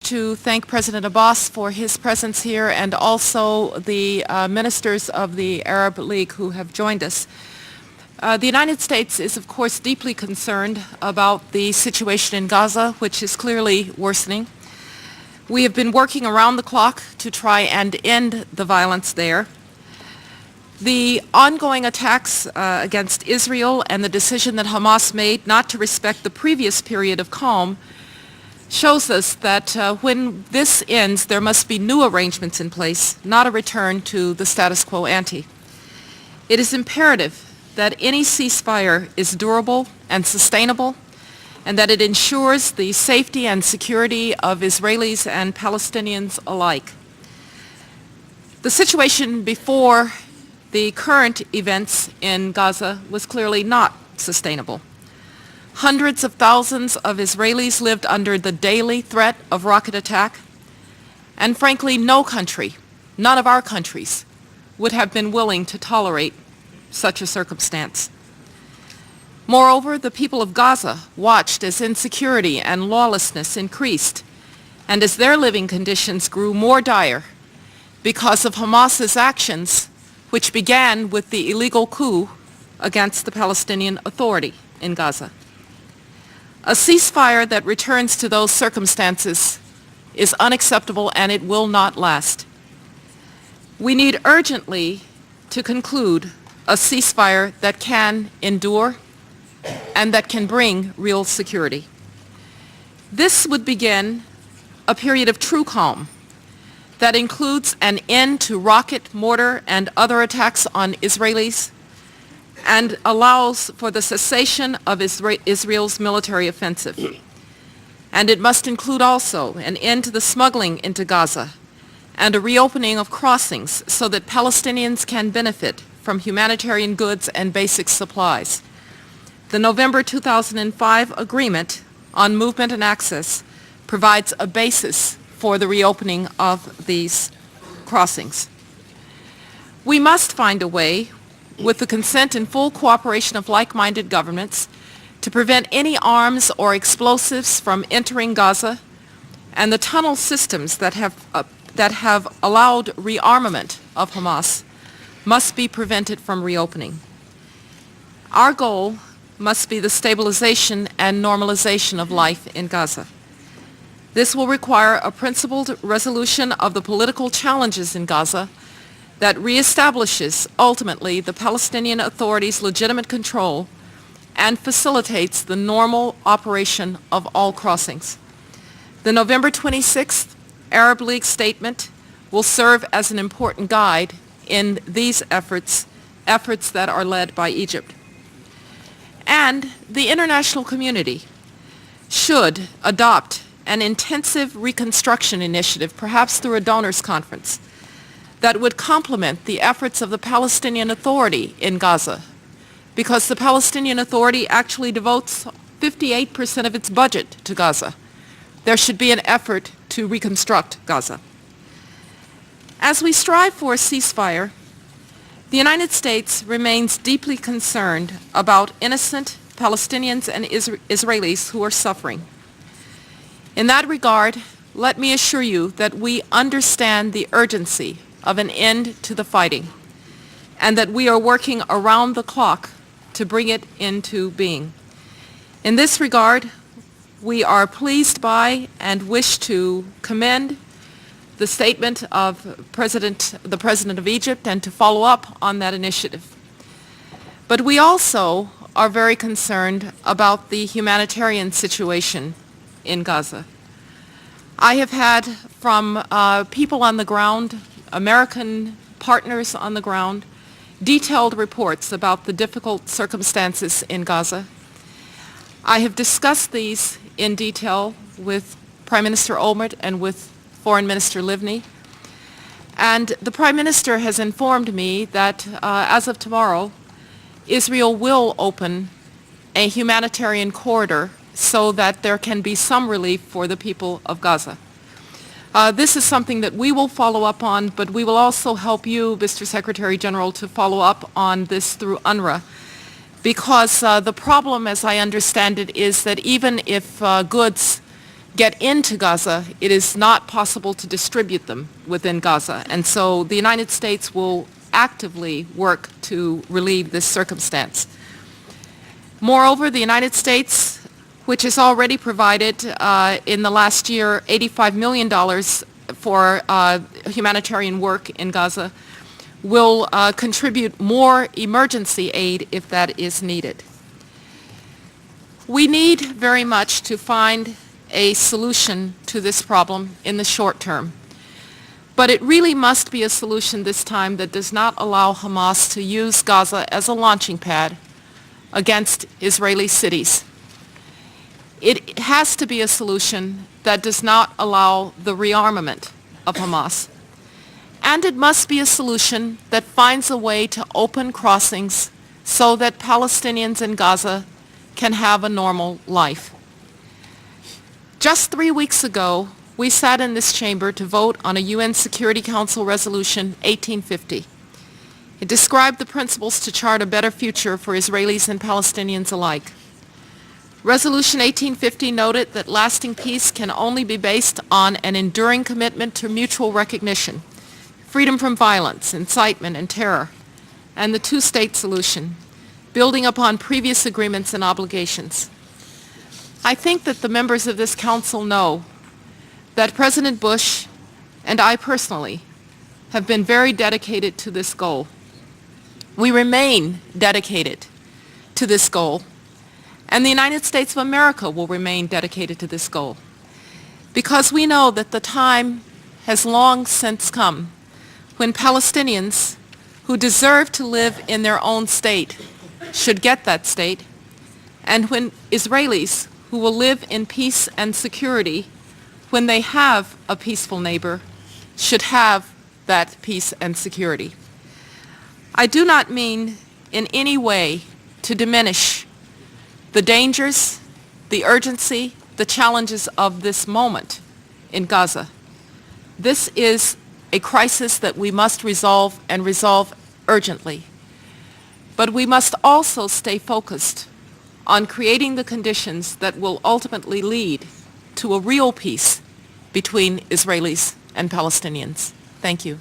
to thank President Abbas for his presence here and also the ministers of the Arab League who have joined us. The United States is, of course, deeply concerned about the situation in Gaza, which is clearly worsening. We have been working around the clock to try and end the violence there. The ongoing attacks against Israel and the decision that Hamas made not to respect the previous period of calm shows us that when this ends, there must be new arrangements in place, not a return to the status quo ante. It is imperative that any ceasefire is durable and sustainable, and that it ensures the safety and security of Israelis and Palestinians alike. The situation before the current events in Gaza was clearly not sustainable. Hundreds of thousands of Israelis lived under the daily threat of rocket attack, and frankly, no country, none of our countries, would have been willing to tolerate such a circumstance. Moreover, the people of Gaza watched as insecurity and lawlessness increased, and as their living conditions grew more dire because of Hamas's actions, which began with the illegal coup against the Palestinian Authority in Gaza. A ceasefire that returns to those circumstances is unacceptable, and it will not last. We need urgently to conclude a ceasefire that can endure and that can bring real security. This would begin a period of true calm that includes an end to rocket, mortar, and other attacks on Israelis, and allows for the cessation of Israel's military offensive. And it must include also an end to the smuggling into Gaza and a reopening of crossings so that Palestinians can benefit from humanitarian goods and basic supplies. The November 2005 agreement on movement and access provides a basis for the reopening of these crossings. We must find a way, with the consent and full cooperation of like-minded governments, to prevent any arms or explosives from entering Gaza, and the tunnel systems that have allowed rearmament of Hamas must be prevented from reopening. Our goal must be the stabilization and normalization of life in Gaza. This will require a principled resolution of the political challenges in Gaza that reestablishes ultimately the Palestinian Authority's legitimate control and facilitates the normal operation of all crossings. The November 26th Arab League statement will serve as an important guide in these efforts that are led by Egypt. And the international community should adopt an intensive reconstruction initiative, perhaps through a donors conference, that would complement the efforts of the Palestinian Authority in Gaza, because the Palestinian Authority actually devotes 58% of its budget to Gaza. There should be an effort to reconstruct Gaza. As we strive for a ceasefire, the United States remains deeply concerned about innocent Palestinians and Israelis who are suffering. In that regard, let me assure you that we understand the urgency of an end to the fighting, and that we are working around the clock to bring it into being. In this regard, we are pleased by and wish to commend the statement of the President of Egypt and to follow up on that initiative. But we also are very concerned about the humanitarian situation in Gaza. I have had from people on the ground, American partners on the ground, detailed reports about the difficult circumstances in Gaza. I have discussed these in detail with Prime Minister Olmert and with Foreign Minister Livni. And the Prime Minister has informed me that as of tomorrow, Israel will open a humanitarian corridor so that there can be some relief for the people of Gaza. This is something that we will follow up on, but we will also help you, Mr. Secretary General, to follow up on this through UNRWA, because the problem, as I understand it, is that even if goods get into Gaza, it is not possible to distribute them within Gaza. And so the United States will actively work to relieve this circumstance. Moreover, the United States, which has already provided in the last year $85 million for humanitarian work in Gaza, will contribute more emergency aid if that is needed. We need very much to find a solution to this problem in the short term. But it really must be a solution this time that does not allow Hamas to use Gaza as a launching pad against Israeli cities. It has to be a solution that does not allow the rearmament of Hamas. And it must be a solution that finds a way to open crossings so that Palestinians in Gaza can have a normal life. Just 3 weeks ago, we sat in this chamber to vote on a UN Security Council Resolution 1850. It described the principles to chart a better future for Israelis and Palestinians alike. Resolution 1850 noted that lasting peace can only be based on an enduring commitment to mutual recognition, freedom from violence, incitement, and terror, and the two-state solution, building upon previous agreements and obligations. I think that the members of this council know that President Bush and I personally have been very dedicated to this goal. We remain dedicated to this goal, and the United States of America will remain dedicated to this goal, because we know that the time has long since come when Palestinians who deserve to live in their own state should get that state, and when Israelis who will live in peace and security when they have a peaceful neighbor should have that peace and security. I do not mean in any way to diminish the dangers, the urgency, the challenges of this moment in Gaza. This is a crisis that we must resolve, and resolve urgently. But we must also stay focused on creating the conditions that will ultimately lead to a real peace between Israelis and Palestinians. Thank you.